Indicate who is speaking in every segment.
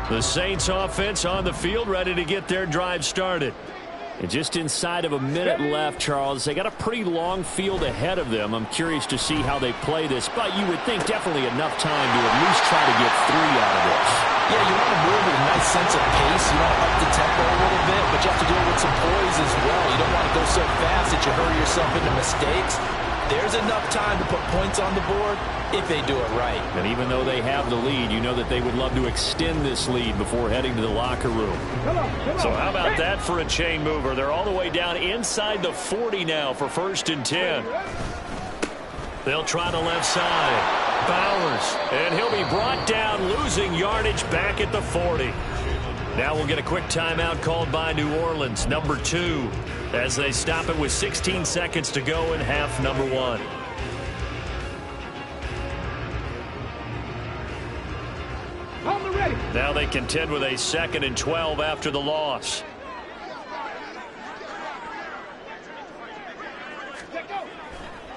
Speaker 1: The Saints offense on the field, ready to get their drive started. And just inside of a minute left, Charles. They got a pretty long field ahead of them. I'm curious to see how they play this, but you would think definitely enough time to at least try to get 3 out of this.
Speaker 2: Yeah, you want to move with a nice sense of pace. You want to up the tempo a little bit, but you have to do it with some poise as well. You don't want to go so fast that you hurry yourself into mistakes. There's enough time to put points on the board if they do it right.
Speaker 1: And even though they have the lead, you know that they would love to extend this lead before heading to the locker room. So how about that for a chain mover? They're all the way down inside the 40 now for 1st and 10. They'll try the left side. Bowers, and he'll be brought down, losing yardage back at the 40. Now we'll get a quick timeout called by New Orleans, number 2, as they stop it with 16 seconds to go in half number 1. Now they contend with a 2nd and 12 after the loss.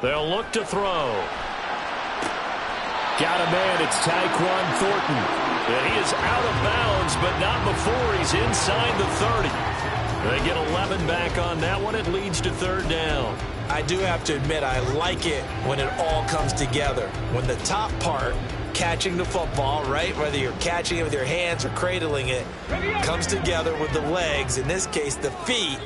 Speaker 1: They'll look to throw. Got a man, it's Tyquan Thornton. And he is out of bounds, but not before he's inside the 30. They get 11 back on that one. It leads to 3rd down.
Speaker 2: I do have to admit, I like it when it all comes together. When the top part, catching the football, right, whether you're catching it with your hands or cradling it, comes together with the legs, in this case the feet,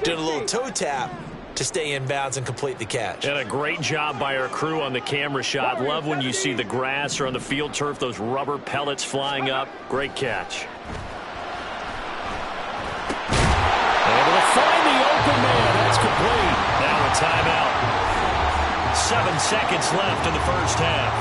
Speaker 2: doing a little toe tap to stay in bounds and complete the catch.
Speaker 1: And a great job by our crew on the camera shot. Love when you see the grass or on the field turf, those rubber pellets flying up. Great catch. Able to find the open man. That's complete. Now a timeout. 7 seconds left in the first half.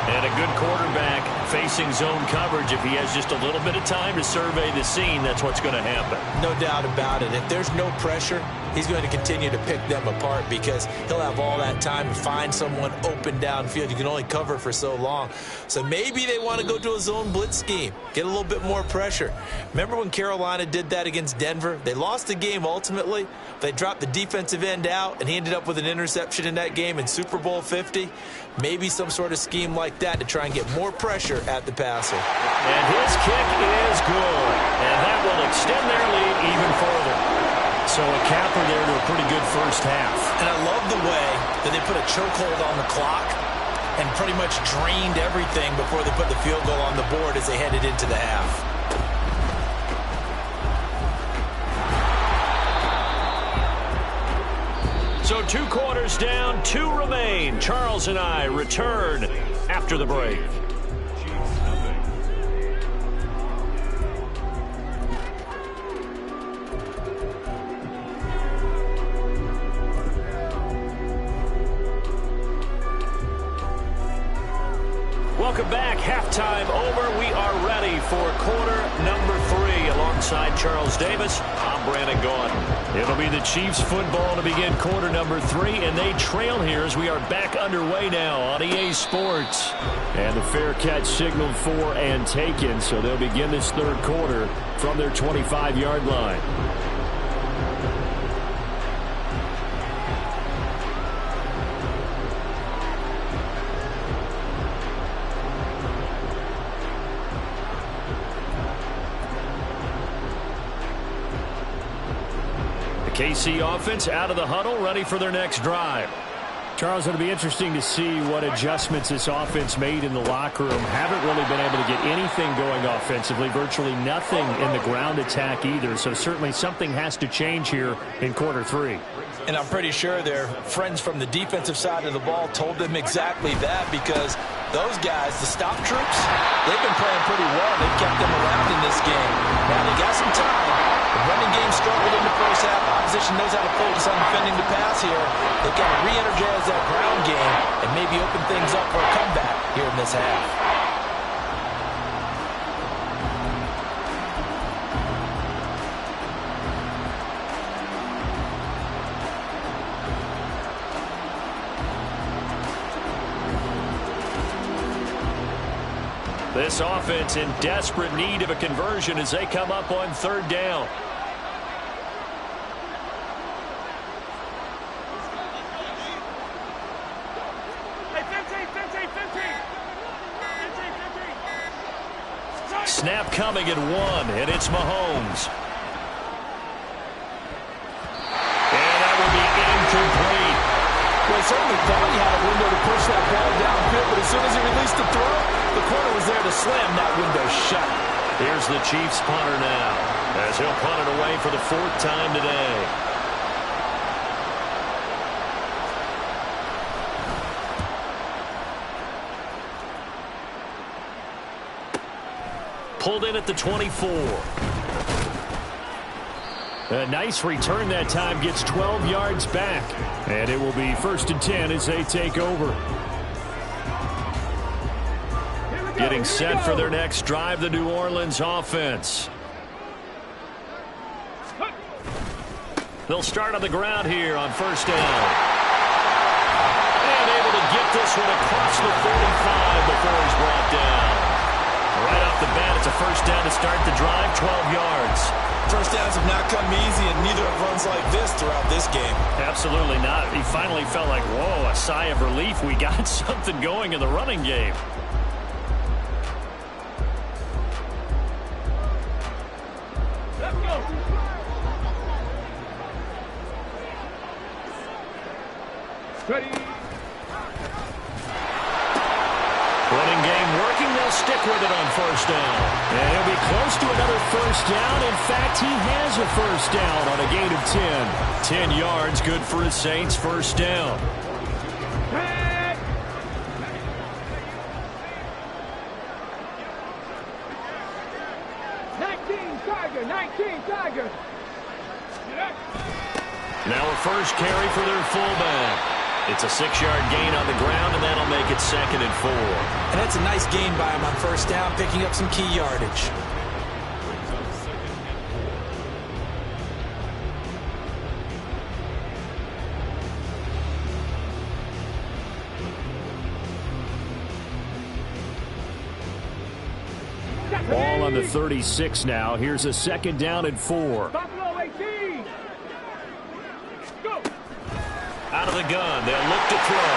Speaker 1: And a good quarterback facing zone coverage. If he has just a little bit of time to survey the scene, that's what's going to happen.
Speaker 2: No doubt about it. If there's no pressure, he's going to continue to pick them apart because he'll have all that time to find someone open downfield. You can only cover for so long. So maybe they want to go to a zone blitz scheme, get a little bit more pressure. Remember when Carolina did that against Denver? They lost the game ultimately. They dropped the defensive end out, and he ended up with an interception in that game in Super Bowl 50. Maybe some sort of scheme like that to try and get more pressure at the passer.
Speaker 1: And his kick is good. And that will extend their lead even further. So a capper there to a pretty good first half.
Speaker 2: And I love the way that they put a chokehold on the clock and pretty much drained everything before they put the field goal on the board as they headed into the half.
Speaker 1: So 2 quarters down, 2 remain. Charles and I return after the break. Welcome back. Halftime over. We are ready for quarter number 3. Alongside Charles Davis, I'm Brandon Gaudin. It'll be the Chiefs football to begin quarter number 3, and they trail here as we are back underway now on EA Sports. And the fair catch signaled for and taken, so they'll begin this 3rd quarter from their 25-yard line. KC offense out of the huddle, ready for their next drive. Charles, it'll be interesting to see what adjustments this offense made in the locker room. Haven't really been able to get anything going offensively, virtually nothing in the ground attack either. So certainly something has to change here in quarter 3.
Speaker 2: And I'm pretty sure their friends from the defensive side of the ball told them exactly that, because those guys, the stop troops, they've been playing pretty well. They've kept them around in this game. Now they got some time. The running game struggled in the first half. Opposition knows how to focus on defending the pass here. They've got to re-energize that ground game and maybe open things up for a comeback here in this half.
Speaker 1: This offense in desperate need of a conversion as they come up on 3rd down. Snap coming at 1, and it's Mahomes. And that will be incomplete.
Speaker 3: Well, he certainly thought he had a window to push that ball downfield, but as soon as he released the throw, the corner was there to slam that window shut.
Speaker 1: Here's the Chiefs punter now, as he'll punt it away for the 4th time today. Pulled in at the 24. A nice return that time, gets 12 yards back. And it will be 1st and 10 as they take over. Getting set for their next drive, the New Orleans offense. They'll start on the ground here on 1st down. And able to get this one across the 45 before he's brought down. Right off the bat, it's a 1st down to start the drive, 12 yards.
Speaker 3: 1st downs have not come easy, and neither have runs like this throughout this game.
Speaker 1: Absolutely not. He finally felt like, whoa, a sigh of relief. We got something going in the running game.
Speaker 3: Let's go. Ready.
Speaker 1: Running game working. They'll stick with it on 1st down. And he'll be close to another 1st down. In fact, he has a 1st down on a gain of 10. 10 yards, good for his Saints. 1st down.
Speaker 3: Hey. 19 Tiger.
Speaker 1: Now a 1st carry for their fullback. It's a 6-yard gain on the ground, and that'll make it 2nd and 4.
Speaker 2: And that's a nice gain by him on 1st down, picking up some key yardage.
Speaker 1: Ball on the 36 now. Here's a 2nd down and 4.
Speaker 3: Buffalo 18. Go.
Speaker 1: Out of the gun, they'll look to throw.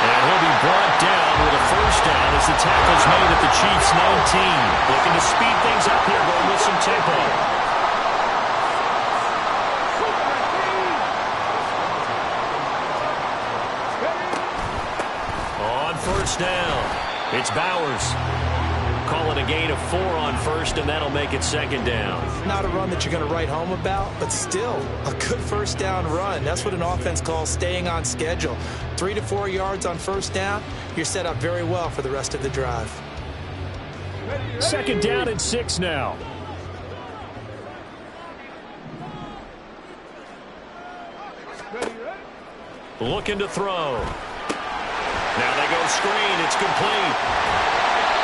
Speaker 1: And he'll be brought down with a 1st down as the tackle's made at the Chiefs' 19. Looking to speed things up here, going with some tempo. On 1st down, it's Bowers. Call it a gain of 4 on 1st, and that'll make it 2nd down.
Speaker 2: Not a run that you're going to write home about, but still a good 1st down run. That's what an offense calls staying on schedule. 3 to 4 yards on 1st down, you're set up very well for the rest of the drive.
Speaker 1: 2nd down and 6 now. Looking to throw. Now they go screen. It's complete.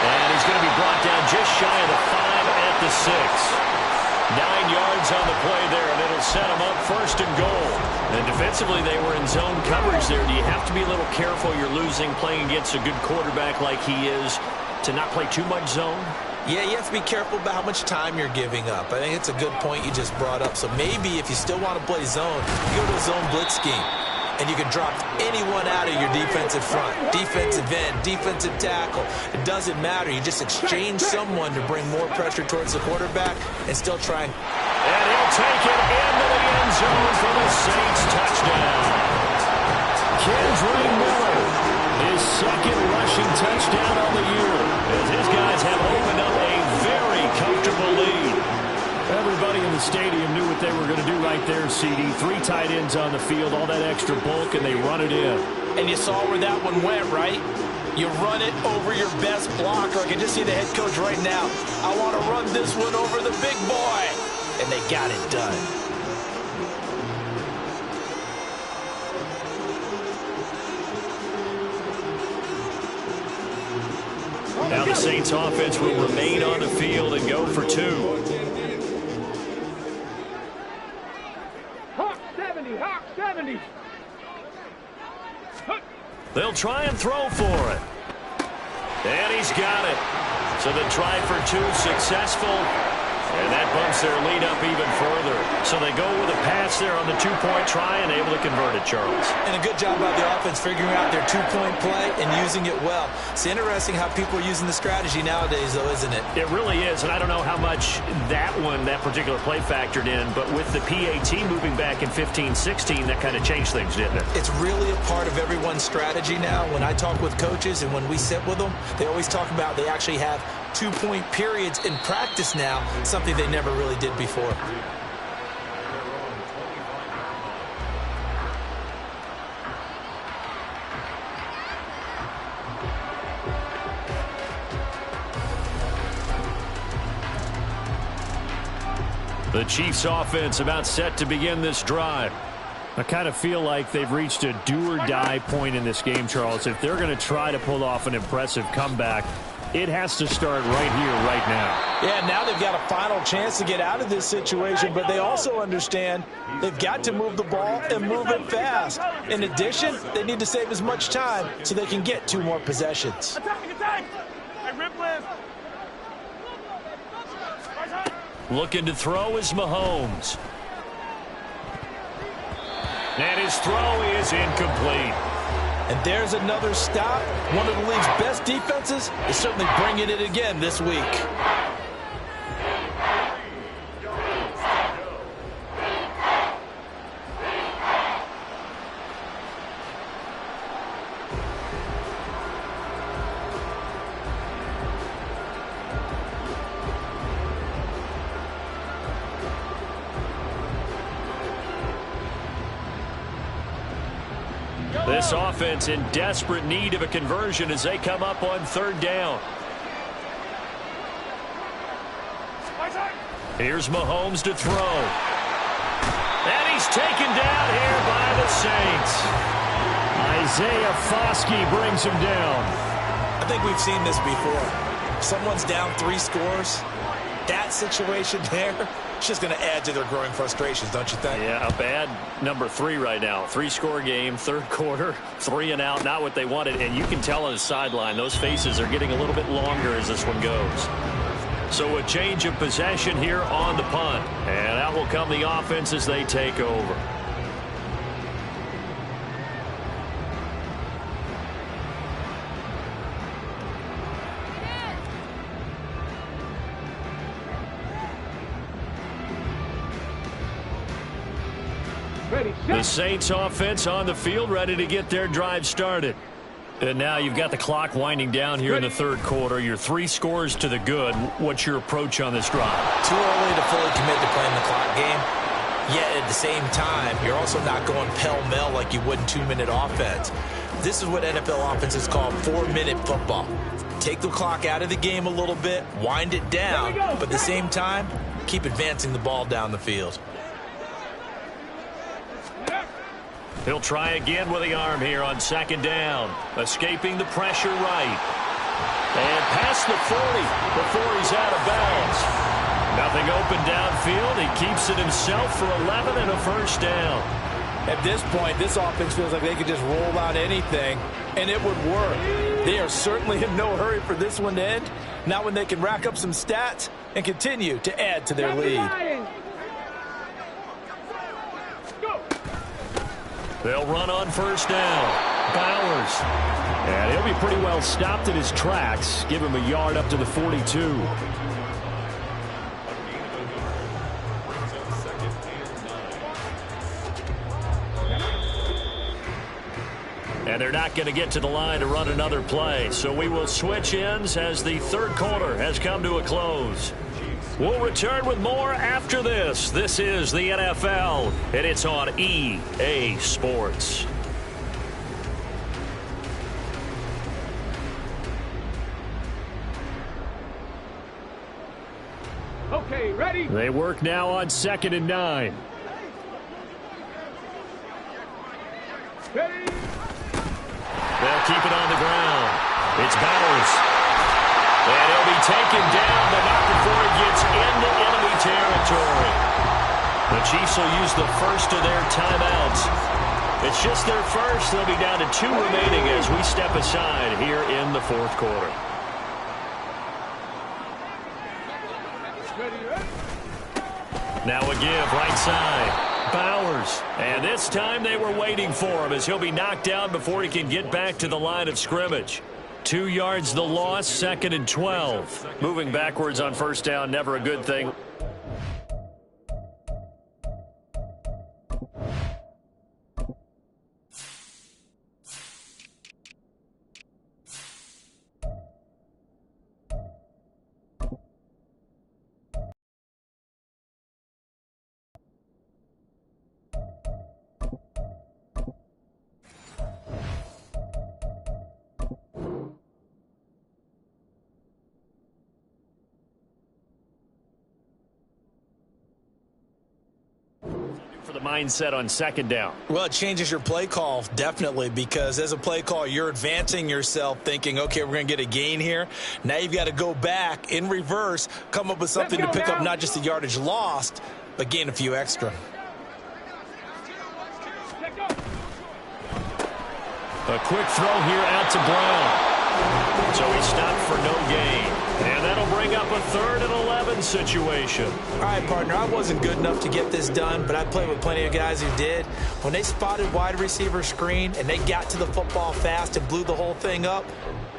Speaker 1: And he's going to be brought down just shy of the 5 at the 6. 9 yards on the play there, and it'll set them up 1st and goal. And defensively, they were in zone coverage there. Do you have to be a little careful? You're losing, playing against a good quarterback like he is, to not play too much zone?
Speaker 2: Yeah, you have to be careful about how much time you're giving up. I think it's a good point you just brought up. So maybe if you still want to play zone, you go to a zone blitz scheme. And you can drop anyone out of your defensive front, defensive end, defensive tackle. It doesn't matter. You just exchange someone to bring more pressure towards the quarterback and still try.
Speaker 1: And he'll take it into the end zone for the Saints touchdown. Kendrick Miller, his 2nd rushing touchdown on the year, as his guys have opened up a very comfortable lead. Everybody in the stadium knew what they were going to do right there, CD. 3 tight ends on the field, all that extra bulk, and they run it in.
Speaker 3: And you saw where that one went, right? You run it over your best blocker. I can just see the head coach right now. I want to run this one over the big boy. And they got it done.
Speaker 1: Now the Saints offense will remain on the field and go for 2.
Speaker 3: Hawk 70.
Speaker 1: They'll try and throw for it. And he's got it. So the try for 2 successful. And that bumps their lead up even further. So they go with a pass there on the two-point try and able to convert it, Charles.
Speaker 2: And a good job by the offense figuring out their two-point play and using it well. It's interesting how people are using the strategy nowadays, though, isn't it?
Speaker 1: It really is, and I don't know how much that particular play factored in, but with the PAT moving back in 15-16, that kind of changed things, didn't it?
Speaker 2: It's really a part of everyone's strategy now. When I talk with coaches and when we sit with them, they always talk about they actually have two-point periods in practice now, something they never really did before.
Speaker 1: The Chiefs offense about set to begin this drive. I kind of feel like they've reached a do-or-die point in this game, Charles. If they're going to try to pull off an impressive comeback, it has to start right here, right now.
Speaker 3: Yeah, now they've got a final chance to get out of this situation, but they also understand they've got to move the ball and move it fast. In addition, they need to save as much time so they can get 2 more possessions.
Speaker 1: Looking to throw is Mahomes. And his throw is incomplete.
Speaker 3: And there's another stop. One of the league's best defenses is certainly bringing it again this week.
Speaker 1: This offense in desperate need of a conversion as they come up on 3rd down. Here's Mahomes to throw. And he's taken down here by the Saints. Isaiah Foskey brings him down.
Speaker 2: I think we've seen this before. If someone's down 3 scores, that situation there, it's just going to add to their growing frustrations, don't you think?
Speaker 1: Yeah, a bad number 3 right now. 3-score game, 3rd quarter, 3 and out, not what they wanted. And you can tell on the sideline, those faces are getting a little bit longer as this one goes. So a change of possession here on the punt. And out will come the offense as they take over. The Saints offense on the field, ready to get their drive started. And now you've got the clock winding down here in the 3rd quarter. You're 3 scores to the good. What's your approach on this drive?
Speaker 2: Too early to fully commit to playing the clock game. Yet at the same time, you're also not going pell-mell like you would in 2-minute offense. This is what NFL offenses call 4-minute football. Take the clock out of the game a little bit, wind it down, but at the same time, keep advancing the ball down the field.
Speaker 1: He'll try again with the arm here on 2nd down. Escaping the pressure right. And past the 40 before he's out of bounds. Nothing open downfield. He keeps it himself for 11 and a 1st down.
Speaker 3: At this point, this offense feels like they could just roll out anything, and it would work. They are certainly in no hurry for this one to end. Now when they can rack up some stats and continue to add to their lead.
Speaker 1: They'll run on 1st down. Bowers. And he'll be pretty well stopped in his tracks. Give him a yard up to the 42. And they're not going to get to the line to run another play. So we will switch ends as the 3rd quarter has come to a close. We'll return with more after this. This is the NFL, and it's on EA Sports.
Speaker 4: Okay, ready?
Speaker 1: They work now on 2nd and 9.
Speaker 4: Ready?
Speaker 1: They'll keep it on the ground. It's Bowers. And he'll be taken down, but not before he gets into enemy territory. The Chiefs will use the first of their timeouts. It's just their first. They'll be down to 2 remaining as we step aside here in the 4th quarter. Now a give, right side. Bowers. And this time they were waiting for him as he'll be knocked down before he can get back to the line of scrimmage. 2 yards the loss, 2nd and 12. Moving backwards on first down, never a good thing. For the mindset on 2nd down.
Speaker 2: Well, it changes your play call, definitely, because as a play call, you're advancing yourself thinking, okay, we're going to get a gain here. Now you've got to go back in reverse, come up with something to pick up not just the yardage lost, but gain a few extra.
Speaker 1: A quick throw here out to Brown. So he stopped for no gain. And that'll bring up a 3rd and 11 situation.
Speaker 2: All right, partner, I wasn't good enough to get this done, but I played with plenty of guys who did. When they spotted wide receiver screen and they got to the football fast and blew the whole thing up,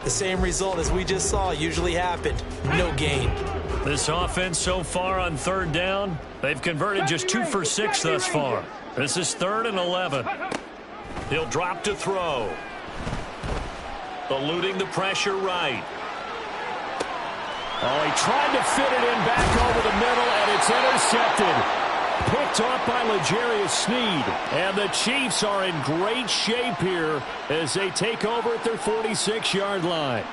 Speaker 2: the same result as we just saw usually happened. No gain.
Speaker 1: This offense so far on 3rd down, they've converted just 2 for 6 thus far. This is 3rd and 11. He'll drop to throw. Eluding the pressure right. Oh, he tried to fit it in back over the middle, and it's intercepted. Picked off by L'Jarius Sneed. And the Chiefs are in great shape here as they take over at their 46-yard line.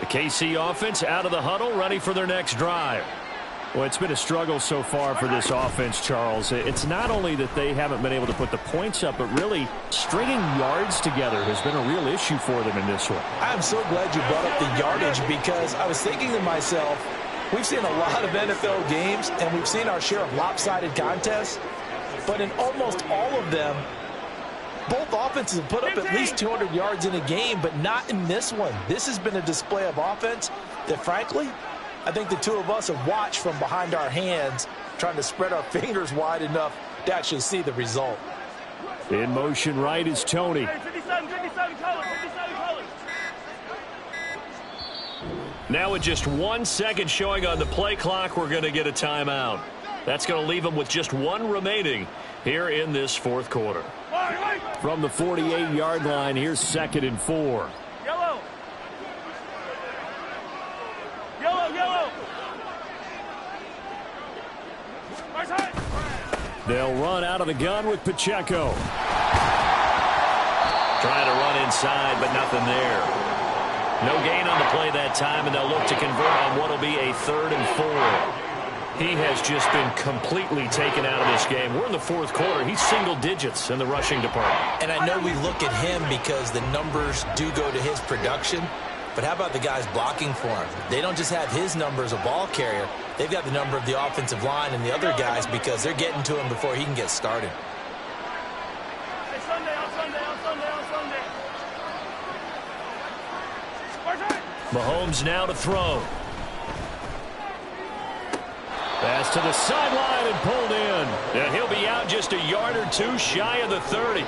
Speaker 1: KC offense out of the huddle, ready for their next drive. Well, it's been a struggle so far for this offense, Charles. It's not only that they haven't been able to put the points up, but really stringing yards together has been a real issue for them in this one.
Speaker 2: I'm so glad you brought up the yardage because I was thinking to myself, we've seen a lot of NFL games and we've seen our share of lopsided contests, but in almost all of them, both offenses have put up at least 200 yards in a game, but not in this one. This has been a display of offense that, frankly, I think the two of us have watched from behind our hands, trying to spread our fingers wide enough to actually see the result.
Speaker 1: In motion right is Tony. Now with just 1 second showing on the play clock, we're going to get a timeout. That's going to leave them with just 1 remaining here in this 4th quarter. From the 48-yard line, here's 2nd and 4.
Speaker 4: Yellow. Yellow, yellow.
Speaker 1: They'll run out of the gun with Pacheco. Trying to run inside, but nothing there. No gain on the play that time, and they'll look to convert on what will be a 3rd and 4. He has just been completely taken out of this game. We're in the 4th quarter. He's single digits in the rushing department.
Speaker 2: And I know we look at him because the numbers do go to his production, but how about the guys blocking for him? They don't just have his number as a ball carrier. They've got the number of the offensive line and the other guys because they're getting to him before he can get started.
Speaker 1: Mahomes now to throw. Pass to the sideline and pulled in. And he'll be out just a yard or 2 shy of the 30.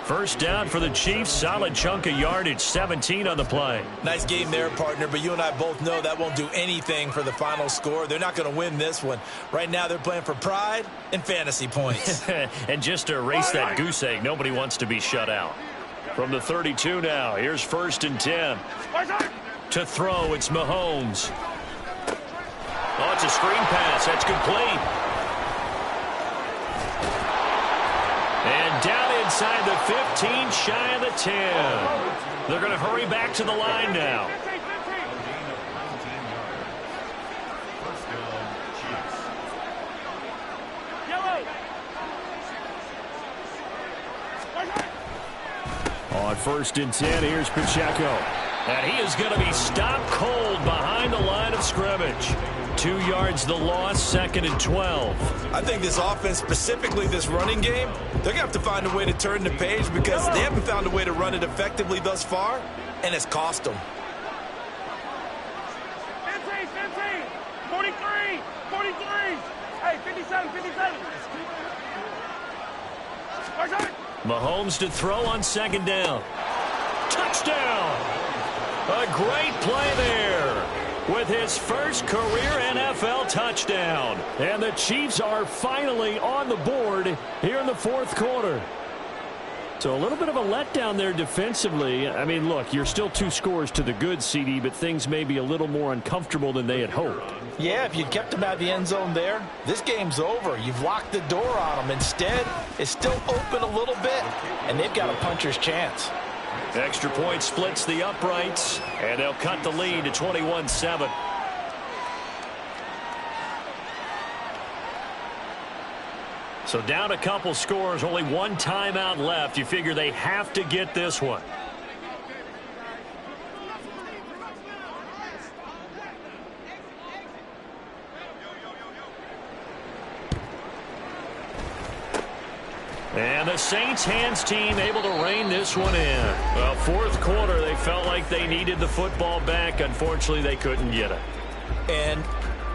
Speaker 1: First down for the Chiefs. Solid chunk of yardage. 17 on the play.
Speaker 2: Nice game there, partner. But you and I both know that won't do anything for the final score. They're not going to win this one. Right now they're playing for pride and fantasy points.
Speaker 1: And just to erase that goose egg, nobody wants to be shut out. From the 32 now, here's 1st and 10. To throw, it's Mahomes. Oh, it's a screen pass. That's complete. And down inside the 15, shy of the 10. They're going to hurry back to the line now. On 1st and 10, here's Pacheco. And he is going to be stopped cold behind the line of scrimmage. 2 yards the loss, 2nd and 12.
Speaker 2: I think this offense, specifically this running game, they're going to have to find a way to turn the page because they haven't found a way to run it effectively thus far, and it's cost them.
Speaker 4: 43, 43. Hey, 57, 57.
Speaker 1: Mahomes to throw on 2nd down. Touchdown! A great play there with his first career NFL touchdown. And the Chiefs are finally on the board here in the 4th quarter. So a little bit of a letdown there defensively. I mean, look, you're still 2 scores to the good, CD, but things may be a little more uncomfortable than they had hoped.
Speaker 3: Yeah, if you'd kept them out of the end zone there, this game's over. You've locked the door on them. Instead, it's still open a little bit, and they've got a puncher's chance.
Speaker 1: Extra point splits the uprights, and they'll cut the lead to 21-7. So down a couple scores, only 1 timeout left. You figure they have to get this one. And the Saints hands team able to rein this one in. Well, 4th quarter, they felt like they needed the football back. Unfortunately, they couldn't get it.
Speaker 2: And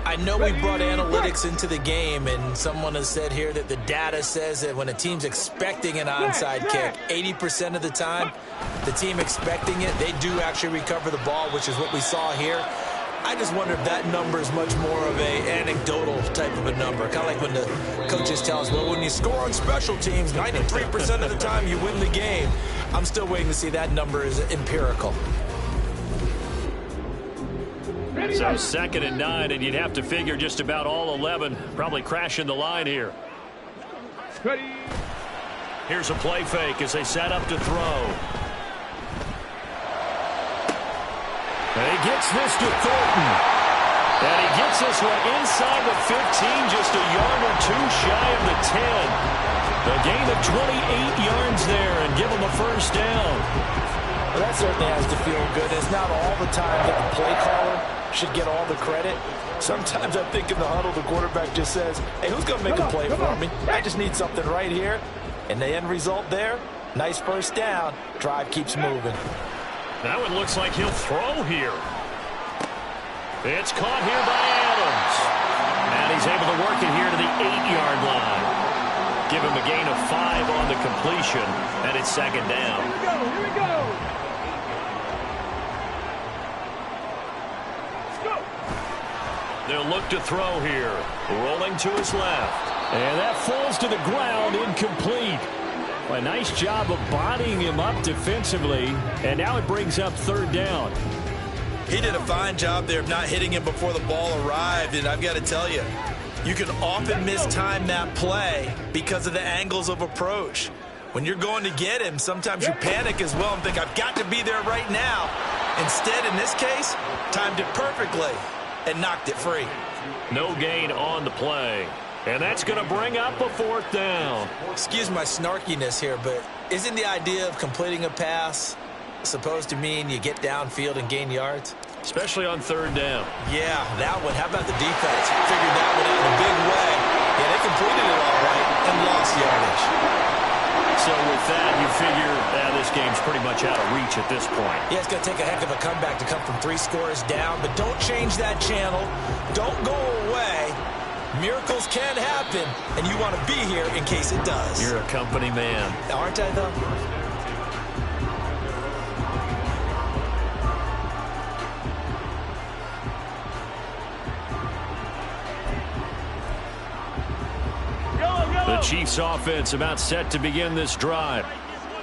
Speaker 2: I know we brought analytics into the game, and someone has said here that the data says that when a team's expecting an onside kick, 80% of the time, the team expecting it, they do actually recover the ball, which is what we saw here. I just wonder if that number is much more of a anecdotal type of a number. Kind of like when the coaches tell us, well, when you score on special teams, 93% of the time you win the game. I'm still waiting to see that number is empirical.
Speaker 1: So 2nd and 9, and you'd have to figure just about all 11 probably crashing the line here. Here's a play fake as they set up to throw. And he gets this to Thornton. And he gets this one inside the 15, just a yard or 2 shy of the 10. A gain of 28 yards there and give him a first down.
Speaker 3: Well, that certainly has to feel good. It's not all the time that the play caller should get all the credit. Sometimes I think in the huddle, the quarterback just says, hey, who's going to make a play for me? I just need something right here. And the end result there, nice first down. Drive keeps moving.
Speaker 1: That one looks like he'll throw here. It's caught here by Adams. And he's able to work it here to the 8-yard line. Give him a gain of 5 on the completion, and it's 2nd down.
Speaker 4: Here we go. Let's go.
Speaker 1: They'll look to throw here. Rolling to his left. And that falls to the ground, incomplete. A nice job of bodying him up defensively, and now it brings up 3rd down.
Speaker 2: He did a fine job there of not hitting him before the ball arrived, and I've got to tell you, you can often mistime that play because of the angles of approach. When you're going to get him, sometimes you panic as well and think, I've got to be there right now. Instead, in this case, timed it perfectly and knocked it free.
Speaker 1: No gain on the play. And that's going to bring up a 4th down.
Speaker 2: Excuse my snarkiness here, but isn't the idea of completing a pass supposed to mean you get downfield and gain yards?
Speaker 1: Especially on 3rd down.
Speaker 2: Yeah, that one. How about the defense? Figured that one out in a big way. Yeah, they completed it all right and lost yardage.
Speaker 1: So with that, you figure this game's pretty much out of reach at this point.
Speaker 2: Yeah, it's going to take a heck of a comeback to come from 3 scores down, but don't change that channel. Don't go away. Miracles can happen, and you want to be here in case it does.
Speaker 1: You're a company man.
Speaker 2: Aren't I, though?
Speaker 1: The Chiefs offense about set to begin this drive.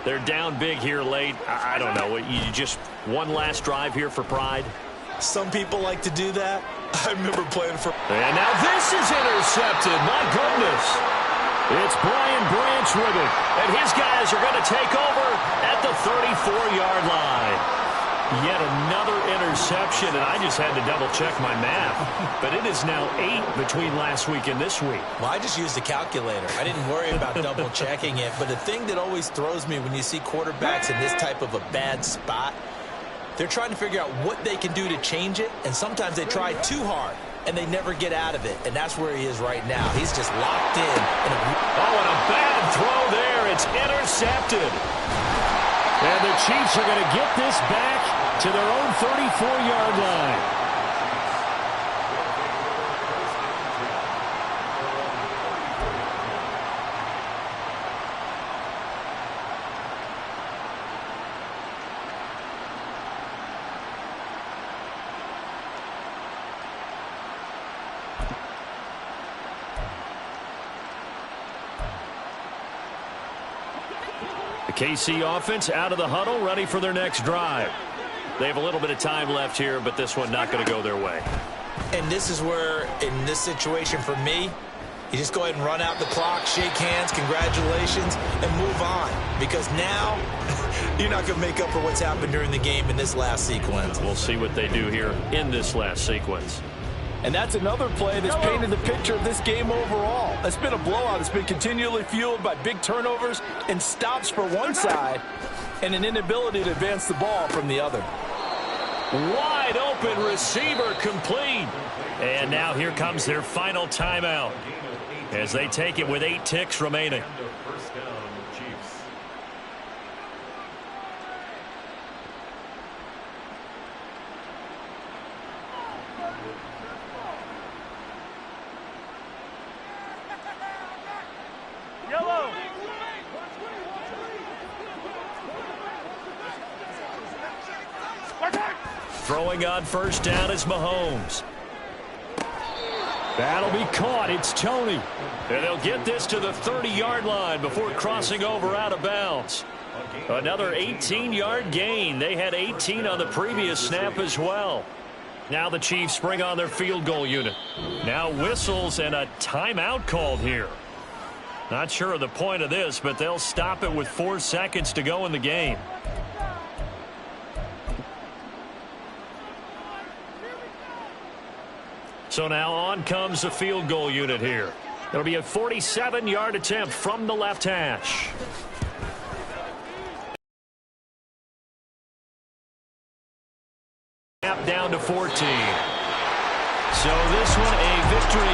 Speaker 1: They're down big here late. I don't know. You just one last drive here for pride?
Speaker 2: Some people like to do that. I remember playing for...
Speaker 1: And now this is intercepted. My goodness. It's Brian Branch with it. And his guys are going to take over at the 34-yard line. Yet another interception, and I just had to double-check my math. But it is now 8 between last week and this week.
Speaker 2: Well, I just used a calculator. I didn't worry about double-checking it. But the thing that always throws me when you see quarterbacks in this type of a bad spot, they're trying to figure out what they can do to change it, and sometimes they try too hard. and they never get out of it. And that's where he is right now. He's just locked in.
Speaker 1: Oh, and a bad throw there. It's intercepted. And the Chiefs are going to get this back to their own 34-yard line. The KC offense out of the huddle, ready for their next drive. They have a little bit of time left here, but this one not going to go their way.
Speaker 2: And this is where, in this situation for me, you just go ahead and run out the clock, shake hands, congratulations, and move on. Because now, you're not going to make up for what's happened during the game in this last sequence.
Speaker 1: We'll see what they do here in this last sequence.
Speaker 3: And that's another play that's painted the picture of this game overall. It's been a blowout. It's been continually fueled by big turnovers and stops for one side and an inability to advance the ball from the other.
Speaker 1: Wide open receiver complete. And now here comes their final timeout as they take it with 8 ticks remaining.
Speaker 4: Yellow.
Speaker 1: Throwing on first down is Mahomes. That'll be caught. It's Tony. And they'll get this to the 30-yard line before crossing over out of bounds. Another 18-yard gain. They had 18 on the previous snap as well. Now the Chiefs bring on their field goal unit. Now whistles and a timeout called here. Not sure of the point of this, but they'll stop it with 4 seconds to go in the game. So now on comes the field goal unit here. It'll be a 47-yard attempt from the left hash. Down to 14. So this one a victory.